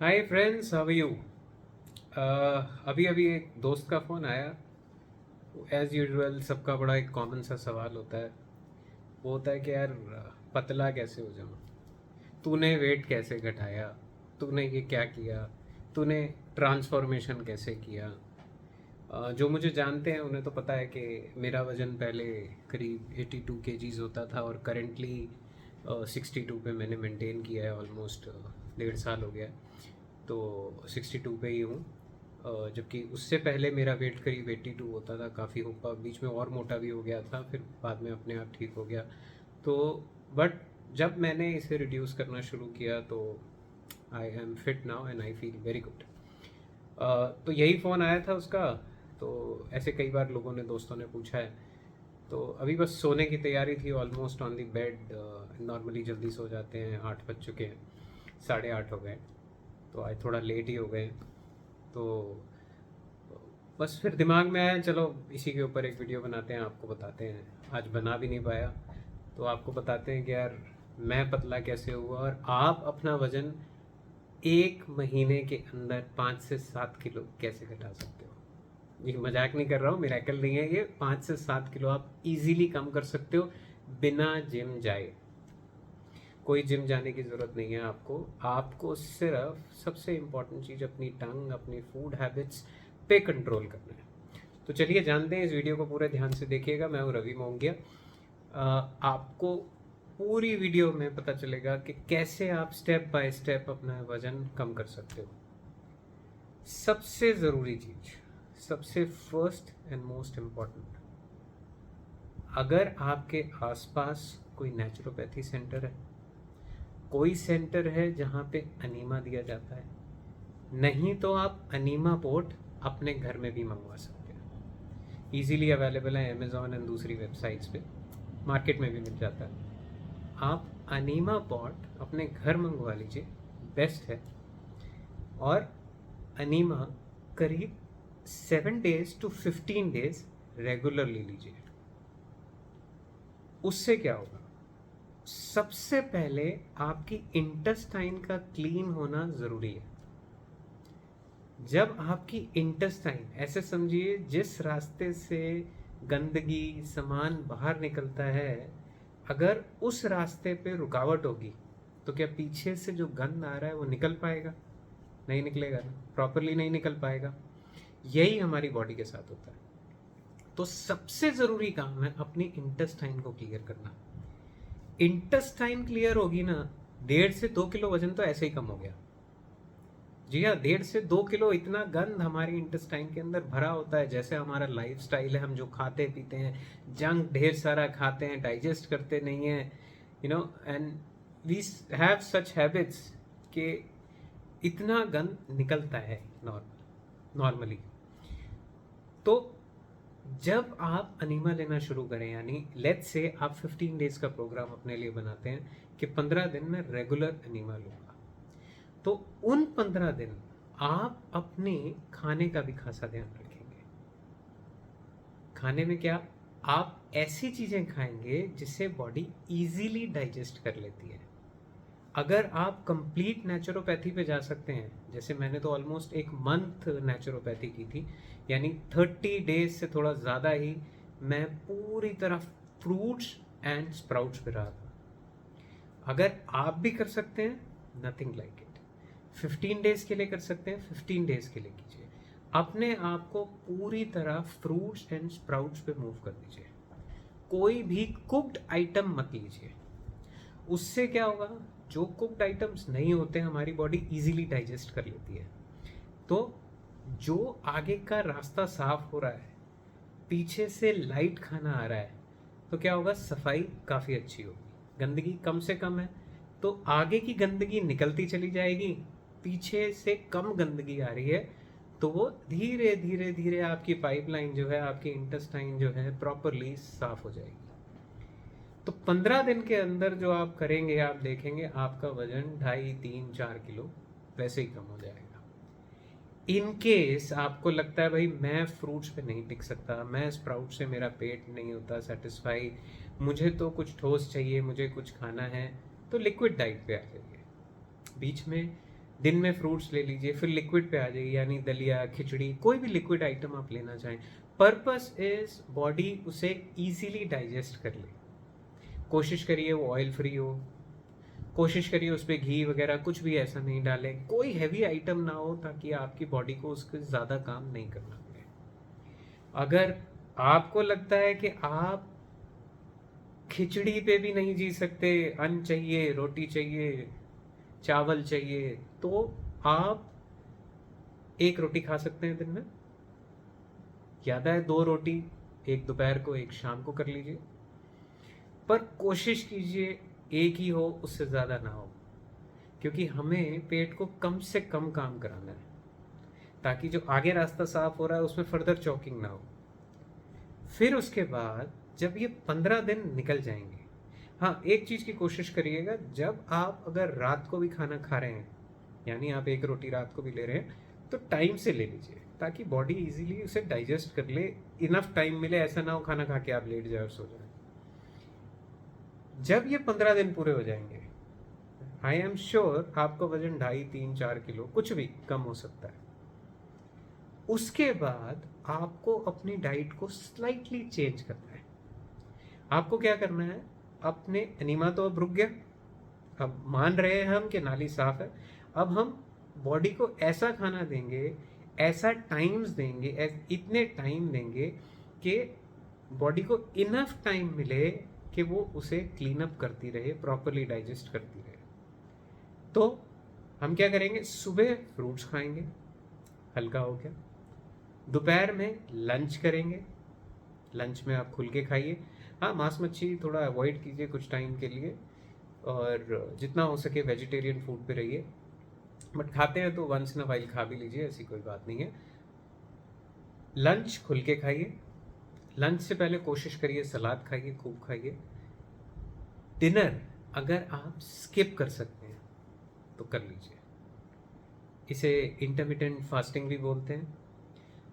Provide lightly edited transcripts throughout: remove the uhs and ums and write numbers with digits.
Hi friends, how are you. अभी अभी एक दोस्त का फ़ोन आया। एज़ यूजुअल सबका बड़ा एक कॉमन सा सवाल होता है। वो होता है कि यार पतला कैसे हो जाऊँ, तूने वेट कैसे घटाया, तूने ये क्या किया, तूने ट्रांसफॉर्मेशन कैसे किया। जो मुझे जानते हैं उन्हें तो पता है कि मेरा वज़न पहले करीब 82 केजीज़ होता था और करेंटली 62 पे मैंने मेंटेन किया है। ऑलमोस्ट 1.5 साल हो गया है, तो 62 पे ही हूँ। जबकि उससे पहले मेरा वेट करीब 82 होता था। काफ़ी हुआ, बीच में और मोटा भी हो गया था, फिर बाद में अपने आप ठीक हो गया। तो बट जब मैंने इसे रिड्यूस करना शुरू किया तो I am fit now and I feel very good. तो यही फ़ोन आया था उसका। तो ऐसे कई बार लोगों ने, दोस्तों ने पूछा है। तो अभी बस सोने की तैयारी थी, almost on the bed. Normally जल्दी सो जाते हैं, 8 बज चुके हैं, 8:30 हो गए, तो आज थोड़ा लेट ही हो गए। तो बस फिर दिमाग में आया, चलो इसी के ऊपर एक वीडियो बनाते हैं, आपको बताते हैं। आज बना भी नहीं पाया, तो आपको बताते हैं कि यार मैं पतला कैसे हुआ और आप अपना वज़न 1 महीने के अंदर 5 से 7 किलो कैसे घटा सकते हो। ये मजाक नहीं कर रहा हूँ, मिरेकल नहीं है ये। 5 से 7 किलो आप इजीली कम कर सकते हो बिना जिम जाए। कोई जिम जाने की ज़रूरत नहीं है आपको। आपको सिर्फ सबसे इम्पॉर्टेंट चीज़ अपनी टंग, अपनी फूड हैबिट्स पे कंट्रोल करना है। तो चलिए जानते हैं, इस वीडियो को पूरे ध्यान से देखिएगा। मैं हूँ रवि मोंगिया। आपको पूरी वीडियो में पता चलेगा कि कैसे आप स्टेप बाय स्टेप अपना वज़न कम कर सकते हो। सबसे ज़रूरी चीज़, सबसे फर्स्ट एंड मोस्ट इम्पॉर्टेंट, अगर आपके आसपास कोई नेचुरोपैथी सेंटर है, कोई सेंटर है जहाँ पे अनीमा दिया जाता है, नहीं तो आप अनीमा पोर्ट अपने घर में भी मंगवा सकते हैं। ईजीली अवेलेबल है अमेज़ॉन एंड दूसरी वेबसाइट्स पे, मार्केट में भी मिल जाता है। आप अनीमा पॉट अपने घर मंगवा लीजिए, बेस्ट है। और अनीमा करीब 7 days to 15 days रेगुलरली लीजिए। उससे क्या होगा, सबसे पहले आपकी इंटेस्टाइन का क्लीन होना ज़रूरी है। जब आपकी इंटेस्टाइन, ऐसे समझिए जिस रास्ते से गंदगी सामान बाहर निकलता है, अगर उस रास्ते पे रुकावट होगी तो क्या पीछे से जो गंद आ रहा है वो निकल पाएगा? नहीं निकलेगा ना, प्रॉपरली नहीं निकल पाएगा। यही हमारी बॉडी के साथ होता है। तो सबसे ज़रूरी काम है अपनी इंटेस्टाइन को क्लियर करना। इंटेस्टाइन क्लियर होगी ना, 1.5 से 2 किलो वजन तो ऐसे ही कम हो गया। जी हाँ, 1.5 से 2 किलो। इतना गंद हमारी इंटेस्टाइन के अंदर भरा होता है। जैसे हमारा लाइफ स्टाइल है, हम जो खाते पीते हैं, जंक ढेर सारा खाते हैं, डाइजेस्ट करते नहीं हैं, and we have such habits कि इतना गंद निकलता है नॉर्मली। तो जब आप अनीमा लेना शुरू करें, यानी लेट्स से आप 15 डेज का प्रोग्राम अपने लिए बनाते हैं कि 15 दिन में रेगुलर अनीमा लूँगा, तो उन 15 दिन आप अपने खाने का भी खासा ध्यान रखेंगे। खाने में क्या, आप ऐसी चीज़ें खाएंगे जिससे बॉडी इजीली डाइजेस्ट कर लेती है। अगर आप कंप्लीट नेचुरोपैथी पे जा सकते हैं, जैसे मैंने तो ऑलमोस्ट 1 मंथ नेचुरोपैथी की थी, यानी 30 डेज से थोड़ा ज़्यादा ही मैं पूरी तरह फ्रूट्स एंड स्प्राउट्स पे रहा था। अगर आप भी कर सकते हैं, नथिंग लाइक इट। 15 डेज के लिए कर सकते हैं, 15 डेज के लिए कीजिए। अपने आप को पूरी तरह फ्रूट्स एंड स्प्राउट्स पे मूव कर दीजिए। कोई भी कुक्ड आइटम मत लीजिए। उससे क्या होगा, जो कुक्ड आइटम्स नहीं होते हमारी बॉडी इजीली डाइजेस्ट कर लेती है। तो जो आगे का रास्ता साफ हो रहा है, पीछे से लाइट खाना आ रहा है, तो क्या होगा, सफाई काफ़ी अच्छी होगी, गंदगी कम से कम है, तो आगे की गंदगी निकलती चली जाएगी, पीछे से कम गंदगी आ रही है, तो वो धीरे धीरे धीरे आपकी पाइपलाइन जो है, आपकी इंटेस्टाइन जो है, प्रॉपरली साफ हो जाएगी। तो 15 दिन के अंदर जो आप करेंगे, आप देखेंगे आपका वजन 2.5, 3, 4 किलो वैसे ही कम हो जाएगा। इन केस आपको लगता है भाई मैं फ्रूट्स पे नहीं टिक सकता, मैं स्प्राउट से मेरा पेट नहीं होता सेटिस्फाई, मुझे तो कुछ ठोस चाहिए, मुझे कुछ खाना है, तो लिक्विड डाइट पे आ जाइए। बीच में दिन में फ्रूट्स ले लीजिए, फिर लिक्विड पे आ जाइए, यानी दलिया, खिचड़ी, कोई भी लिक्विड आइटम आप लेना चाहें। पर्पस इज बॉडी उसे इजीली डाइजेस्ट कर ले। कोशिश करिए वो ऑयल फ्री हो, कोशिश करिए उस पर घी वगैरह कुछ भी ऐसा नहीं डालें, कोई हैवी आइटम ना हो, ताकि आपकी बॉडी को उसके ज़्यादा काम नहीं करना पड़े। अगर आपको लगता है कि आप खिचड़ी पे भी नहीं जी सकते, अन्न चाहिए, रोटी चाहिए, चावल चाहिए, तो आप एक रोटी खा सकते हैं दिन में, याद है 2 रोटी, एक दोपहर को एक शाम को कर लीजिए, पर कोशिश कीजिए एक ही हो, उससे ज़्यादा ना हो, क्योंकि हमें पेट को कम से कम काम कराना है, ताकि जो आगे रास्ता साफ हो रहा है उसमें फर्दर चौकिंग ना हो। फिर उसके बाद जब ये 15 दिन निकल जाएंगे, हाँ एक चीज़ की कोशिश करिएगा, जब आप अगर रात को भी खाना खा रहे हैं, यानी आप एक रोटी रात को भी ले रहे हैं, तो टाइम से ले लीजिए, ताकि बॉडी इजीली उसे डाइजेस्ट कर ले, इनफ टाइम मिले, ऐसा ना हो खाना खा के आप लेट जाए और सो जाए। जब ये 15 दिन पूरे हो जाएंगे, आई एम श्योर आपका वजन 2.5, 3, 4 किलो कुछ भी कम हो सकता है। उसके बाद आपको अपनी डाइट को स्लाइटली चेंज करना है। आपको क्या करना है, अपने एनीमा तो अब रुक गया, अब मान रहे हैं हम कि नाली साफ है, अब हम बॉडी को ऐसा खाना देंगे, ऐसा टाइम्स देंगे, इतने टाइम देंगे कि बॉडी को इनफ टाइम मिले कि वो उसे क्लीन अप करती रहे, प्रॉपरली डाइजेस्ट करती रहे। तो हम क्या करेंगे, सुबह फ्रूट्स खाएंगे, हल्का हो गया, दोपहर में लंच करेंगे, लंच में आप खुल के खाइए, हाँ मांस मच्छी थोड़ा अवॉइड कीजिए कुछ टाइम के लिए, और जितना हो सके वेजिटेरियन फूड पे रहिए, बट खाते हैं तो वंस इन अ वाइल खा भी लीजिए, ऐसी कोई बात नहीं है। लंच खुल के खाइए, लंच से पहले कोशिश करिए सलाद खाइए, खूब खाइए। डिनर अगर आप स्किप कर सकते हैं तो कर लीजिए, इसे इंटरमिटेंट फास्टिंग भी बोलते हैं।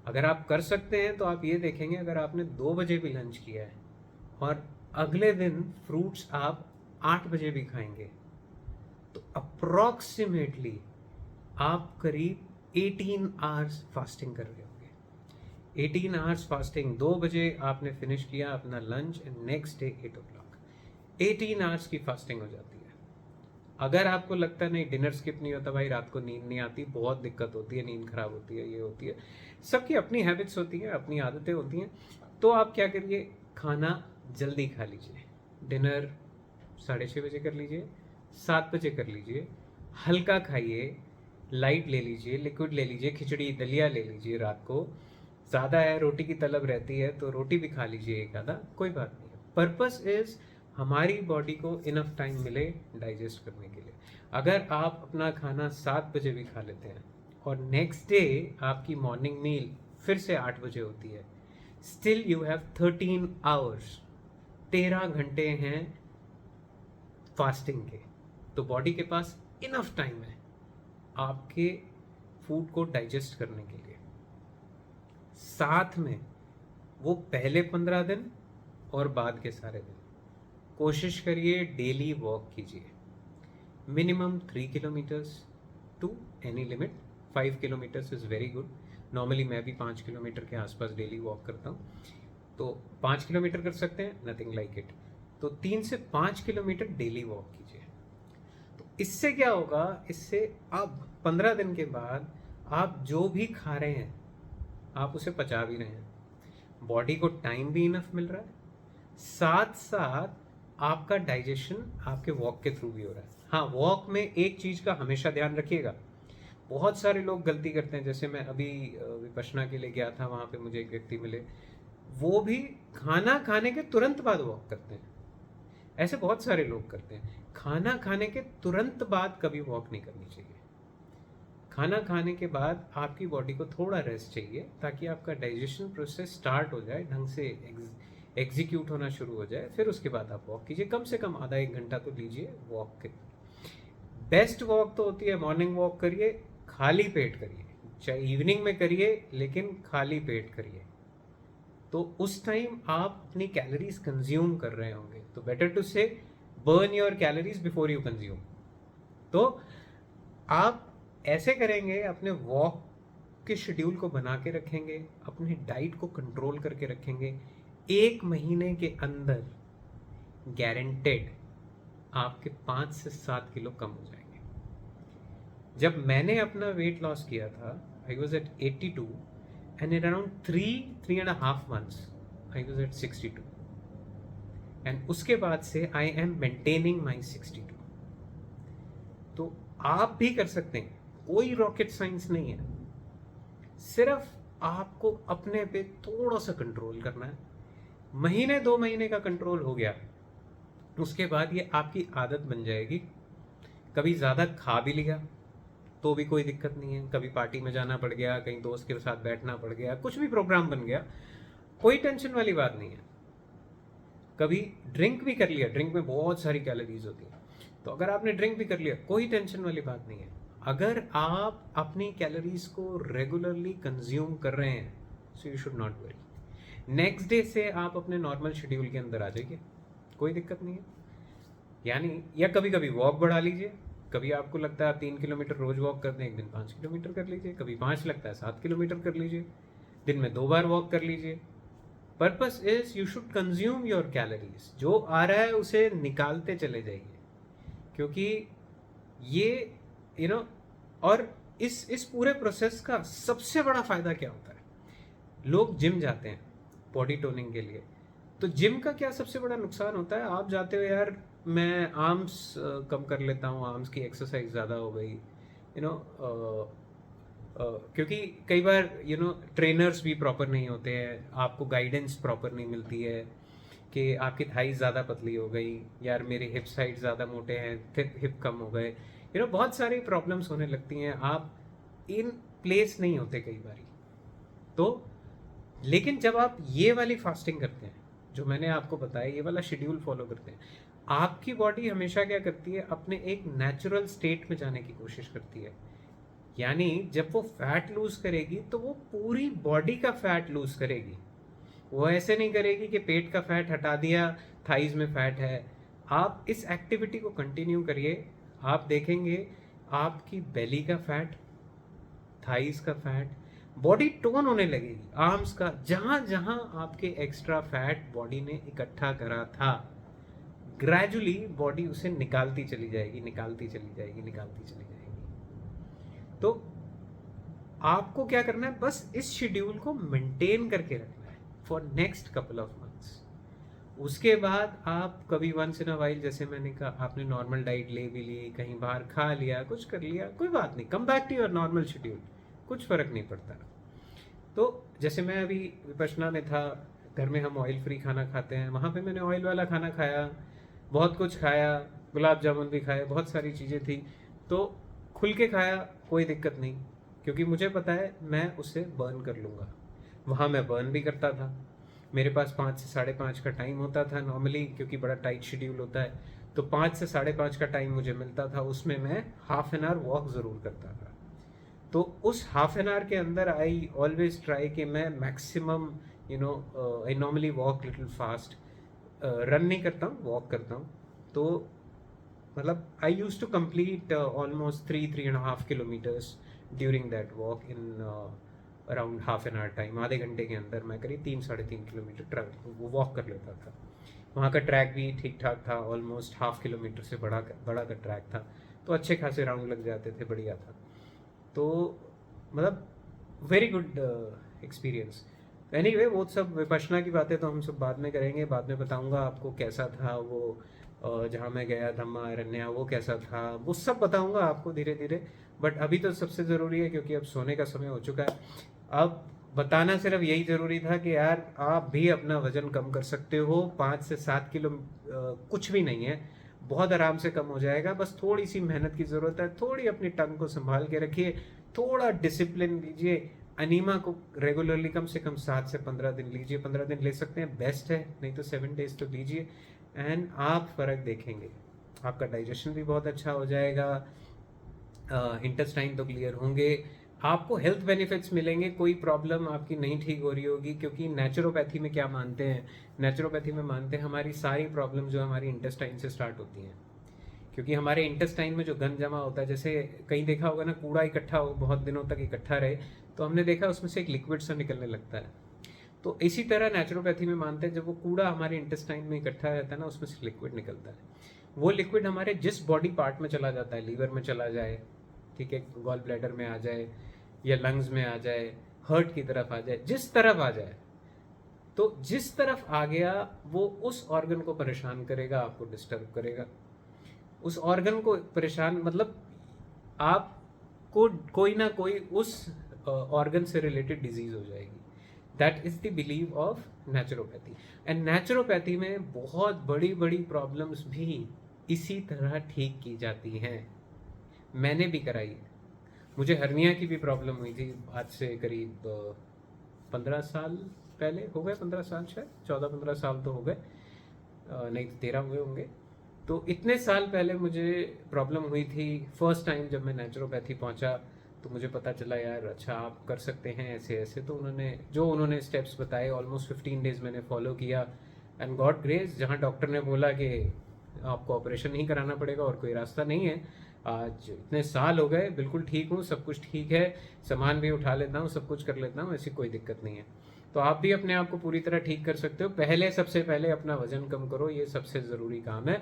अगर आप कर सकते हैं तो आप ये देखेंगे, अगर आपने 2 बजे भी लंच किया है और अगले दिन फ्रूट्स आप 8 बजे भी खाएंगे, तो अप्रॉक्सीमेटली आप करीब 18 आवर्स फास्टिंग कर रहे होंगे। 18 आवर्स फास्टिंग, 2 बजे आपने फिनिश किया अपना lunch and next day 8 o'clock, 18 hours की फास्टिंग हो जाती है। अगर आपको लगता है नहीं डिनर स्किप नहीं होता भाई, रात को नींद नहीं आती, बहुत दिक्कत होती है, नींद खराब होती है, ये होती है, सबकी अपनी हैबिट्स होती हैं, अपनी आदतें होती हैं, तो आप क्या करिए, खाना जल्दी खा लीजिए, डिनर 6:30 बजे कर लीजिए, 7 बजे कर लीजिए, हल्का खाइए, लाइट ले लीजिए, लिक्विड ले लीजिए, खिचड़ी दलिया ले लीजिए, रात को ज़्यादा है रोटी की तलब रहती है तो रोटी भी खा लीजिए एक आधा, कोई बात नहीं है। पर्पस इज़ हमारी बॉडी को इनफ टाइम मिले डाइजेस्ट करने के लिए। अगर आप अपना खाना 7 बजे भी खा लेते हैं और नेक्स्ट डे आपकी मॉर्निंग मील फिर से 8 बजे होती है, स्टिल यू हैव 13 आवर्स, 13 घंटे हैं फास्टिंग के, तो बॉडी के पास इनफ टाइम है आपके फूड को डाइजेस्ट करने के लिए। साथ में वो पहले 15 दिन और बाद के सारे दिन कोशिश करिए डेली वॉक कीजिए, minimum 3 kilometres to any limit, 5 kilometres is very good. Normally मैं भी 5 किलोमीटर के आसपास डेली वॉक करता हूँ, तो 5 किलोमीटर कर सकते हैं, नथिंग लाइक इट, तो 3 से 5 किलोमीटर डेली वॉक कीजिए। तो इससे क्या होगा, इससे अब 15 दिन के बाद आप जो भी खा रहे हैं आप उसे पचा भी रहे हैं, बॉडी को टाइम भी इनफ मिल रहा है, साथ साथ आपका डाइजेशन आपके वॉक के थ्रू भी हो रहा है। हाँ, वॉक में एक चीज़ का हमेशा ध्यान रखिएगा, बहुत सारे लोग गलती करते हैं, जैसे मैं अभी विपश्यना के लिए गया था, वहाँ पे मुझे एक व्यक्ति मिले, वो भी खाना खाने के तुरंत बाद वॉक करते हैं। ऐसे बहुत सारे लोग करते हैं, खाना खाने के तुरंत बाद कभी वॉक नहीं करनी चाहिए। खाना खाने के बाद आपकी बॉडी को थोड़ा रेस्ट चाहिए, ताकि आपका डाइजेशन प्रोसेस स्टार्ट हो जाए, ढंग से एग्जीक्यूट होना शुरू हो जाए, फिर उसके बाद आप वॉक कीजिए, कम से कम आधा 1 घंटा तो लीजिए वॉक के। बेस्ट वॉक तो होती है मॉर्निंग वॉक, करिए खाली पेट करिए, चाहे इवनिंग में करिए लेकिन खाली पेट करिए, तो उस टाइम आप अपनी कैलोरीज कंज्यूम कर रहे होंगे, तो बेटर टू से burn your calories before you consume. तो आप ऐसे करेंगे, अपने वॉक के शेड्यूल को बना के रखेंगे, अपनी डाइट को कंट्रोल करके रखेंगे, 1 महीने के अंदर गारंटेड आपके 5 से 7 किलो कम हो जाएंगे। जब मैंने अपना वेट लॉस किया था, I was at 82 and in around 3.5 months I was at 62 and उसके बाद से आई एम मेंटेनिंग माई 62। तो आप भी कर सकते हैं, कोई रॉकेट साइंस नहीं है, सिर्फ आपको अपने पे थोड़ा सा कंट्रोल करना है। महीने 2 महीने का कंट्रोल हो गया, उसके बाद ये आपकी आदत बन जाएगी। कभी ज़्यादा खा भी लिया तो भी कोई दिक्कत नहीं है, कभी पार्टी में जाना पड़ गया, कहीं दोस्त के साथ बैठना पड़ गया, कुछ भी प्रोग्राम बन गया, कोई टेंशन वाली बात नहीं है। कभी ड्रिंक भी कर लिया, ड्रिंक में बहुत सारी कैलोरीज होती है, तो अगर आपने ड्रिंक भी कर लिया, कोई टेंशन वाली बात नहीं है। अगर आप अपनी कैलोरीज को रेगुलरली कंज्यूम कर रहे हैं, so you should not worry. Next day से आप अपने नॉर्मल शेड्यूल के अंदर आ जाइए, कोई दिक्कत नहीं है। यानी या कभी कभी वॉक बढ़ा लीजिए, कभी आपको लगता है आप 3 किलोमीटर रोज वॉक करते हैं, एक दिन 5 किलोमीटर कर लीजिए, कभी 5 लगता है 7 किलोमीटर कर लीजिए, दिन में 2 बार वॉक कर लीजिए। Purpose is you should consume your calories, जो आ रहा है उसे निकालते चले जाइए, क्योंकि ये यू नो और इस पूरे प्रोसेस का सबसे बड़ा फायदा क्या होता है, लोग जिम जाते हैं बॉडी टोनिंग के लिए, तो जिम का क्या सबसे बड़ा नुकसान होता है, आप जाते हो यार मैं आर्म्स कम कर लेता हूँ, आर्म्स की एक्सरसाइज ज़्यादा हो गई, क्योंकि कई बार ट्रेनर्स भी प्रॉपर नहीं होते हैं, आपको गाइडेंस प्रॉपर नहीं मिलती है कि आपकी थाइज ज़्यादा पतली हो गई, यार मेरे हिप साइड ज़्यादा मोटे हैं, हिप कम हो गए, बहुत सारी प्रॉब्लम्स होने लगती हैं, आप इन प्लेस नहीं होते कई बारी। तो लेकिन जब आप ये वाली फास्टिंग करते हैं, जो मैंने आपको बताया, ये वाला शेड्यूल फॉलो करते हैं, आपकी बॉडी हमेशा क्या करती है, अपने एक नेचुरल स्टेट में जाने की कोशिश करती है। यानी जब वो फैट लूज करेगी तो वो पूरी बॉडी का फैट लूज करेगी, वो ऐसे नहीं करेगी कि पेट का फैट हटा दिया, थाइज में फैट है। आप इस एक्टिविटी को कंटिन्यू करिए, आप देखेंगे आपकी बेली का फैट, थाइज का फैट, बॉडी टोन होने लगेगी, आर्म्स का, जहां जहां आपके एक्स्ट्रा फैट बॉडी ने इकट्ठा करा था, ग्रेजुअली बॉडी उसे निकालती चली जाएगी, निकालती चली जाएगी, निकालती चली जाएगी। तो आपको क्या करना है, बस इस शेड्यूल को मेंटेन करके रखना है for next couple of months. उसके बाद आप कभी वंस इन अ वाइल, जैसे मैंने कहा, आपने नॉर्मल डाइट ले भी ली, कहीं बाहर खा लिया, कुछ कर लिया, कोई बात नहीं, come back to your normal schedule, कुछ फ़र्क नहीं पड़ता। तो जैसे मैं अभी विपश्यना में था, घर में हम ऑयल फ्री खाना खाते हैं, वहाँ पे मैंने ऑयल वाला खाना खाया, बहुत कुछ खाया, गुलाब जामुन भी खाए, बहुत सारी चीज़ें थी, तो खुल के खाया, कोई दिक्कत नहीं, क्योंकि मुझे पता है मैं उसे बर्न कर लूँगा। वहाँ मैं बर्न भी करता था, मेरे पास 5 से 5:30 का टाइम होता था नॉर्मली, क्योंकि बड़ा टाइट शेड्यूल होता है, तो 5 से 5:30 का टाइम मुझे मिलता था, उसमें मैं हाफ एन आवर वॉक ज़रूर करता था। तो उस हाफ एन आवर के अंदर आई ऑलवेज ट्राई कि मैं maximum I normally walk little fast, run नहीं करता हूँ, वॉक करता हूँ। तो मतलब I use to complete almost 3.5 kilometres during that walk in around half an hour time. आधे घंटे के अंदर मैं करीब 3-3.5 किलोमीटर ट्रैवल वो वॉक कर लेता था। वहाँ का ट्रैक भी ठीक ठाक था, ऑलमोस्ट हाफ किलोमीटर से बड़ा का ट्रैक था, तो अच्छे खासे राउंड लग जाते थे, बढ़िया था। तो मतलब वेरी गुड एक्सपीरियंस। एनीवे वो सब विपश्यना की बातें तो हम सब बाद में करेंगे, बाद में बताऊंगा आपको कैसा था वो जहाँ मैं गया धम्मा अरण्या, वो कैसा था, वो सब बताऊंगा आपको धीरे धीरे। बट अभी तो सबसे ज़रूरी है, क्योंकि अब सोने का समय हो चुका है, अब बताना सिर्फ यही ज़रूरी था कि यार आप भी अपना वज़न कम कर सकते हो, 5 से 7 किलो कुछ भी नहीं है, बहुत आराम से कम हो जाएगा, बस थोड़ी सी मेहनत की ज़रूरत है, थोड़ी अपनी टंग को संभाल के रखिए, थोड़ा डिसिप्लिन लीजिए, अनीमा को रेगुलरली कम से कम 7 से 15 दिन लीजिए, 15 दिन ले सकते हैं बेस्ट है, नहीं तो 7 डेज तो लीजिए, एंड आप फ़र्क देखेंगे, आपका डाइजेशन भी बहुत अच्छा हो जाएगा, इंटेस्टाइन तो क्लियर होंगे, आपको हेल्थ बेनिफिट्स मिलेंगे, कोई प्रॉब्लम आपकी नहीं ठीक हो रही होगी। क्योंकि नेचुरोपैथी में क्या मानते हैं, नेचुरोपैथी में मानते हैं हमारी सारी प्रॉब्लम जो हमारी इंटेस्टाइन से स्टार्ट होती हैं, क्योंकि हमारे इंटेस्टाइन में जो गंद जमा होता है, जैसे कहीं देखा होगा ना, कूड़ा इकट्ठा हो बहुत दिनों तक इकट्ठा रहे, तो हमने देखा उसमें से एक लिक्विड सा निकलने लगता है। तो इसी तरह नेचुरोपैथी में मानते हैं जब वो कूड़ा हमारे इंटेस्टाइन में इकट्ठा रहता है ना, उसमें से लिक्विड निकलता है। वो लिक्विड हमारे जिस बॉडी पार्ट में चला जाता है, लीवर में चला जाए, ठीक है, गॉल ब्लैडर में आ जाए, या लंग्स में आ जाए, हर्ट की तरफ आ जाए, जिस तरफ आ जाए, तो जिस तरफ आ गया वो उस ऑर्गन को परेशान करेगा, आपको डिस्टर्ब करेगा। उस ऑर्गन को परेशान मतलब आपको कोई ना कोई उस ऑर्गन से रिलेटेड डिजीज हो जाएगी। That is the believe of naturopathy. And naturopathy में बहुत बड़ी बड़ी प्रॉब्लम्स भी इसी तरह ठीक की जाती हैं। मैंने भी कराई है। मुझे हर्निया की भी प्रॉब्लम हुई थी आज से करीब 15 साल पहले हो गए, 15 साल, शायद 14-15 साल तो हो गए, नहीं 13 हुए होंगे। तो इतने साल पहले मुझे प्रॉब्लम हुई थी। फर्स्ट टाइम जब मैं नेचुरोपैथी पहुंचा तो मुझे पता चला यार अच्छा आप कर सकते हैं ऐसे ऐसे। तो उन्होंने स्टेप्स बताए, ऑलमोस्ट 15 डेज मैंने फॉलो किया। एंड गॉड ग्रेस, जहाँ डॉक्टर ने बोला कि आपको ऑपरेशन नहीं कराना पड़ेगा और कोई रास्ता नहीं है, आज इतने साल हो गए, बिल्कुल ठीक हूँ, सब कुछ ठीक है, सामान भी उठा लेता हूँ, सब कुछ कर लेता हूँ, ऐसी कोई दिक्कत नहीं है। तो आप भी अपने आप को पूरी तरह ठीक कर सकते हो। सबसे पहले अपना वजन कम करो, ये सबसे ज़रूरी काम है।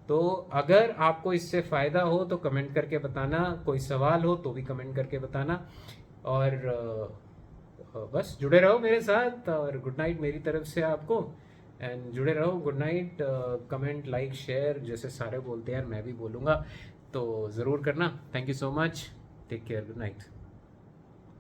तो अगर आपको इससे फ़ायदा हो तो कमेंट करके बताना, कोई सवाल हो तो भी कमेंट करके बताना। और बस जुड़े रहो मेरे साथ, और गुड नाइट मेरी तरफ से आपको। एंड जुड़े रहो, good night. Comment, like, share जैसे सारे बोलते हैं यार मैं भी बोलूँगा, तो ज़रूर करना। Thank you so much, take care, good night.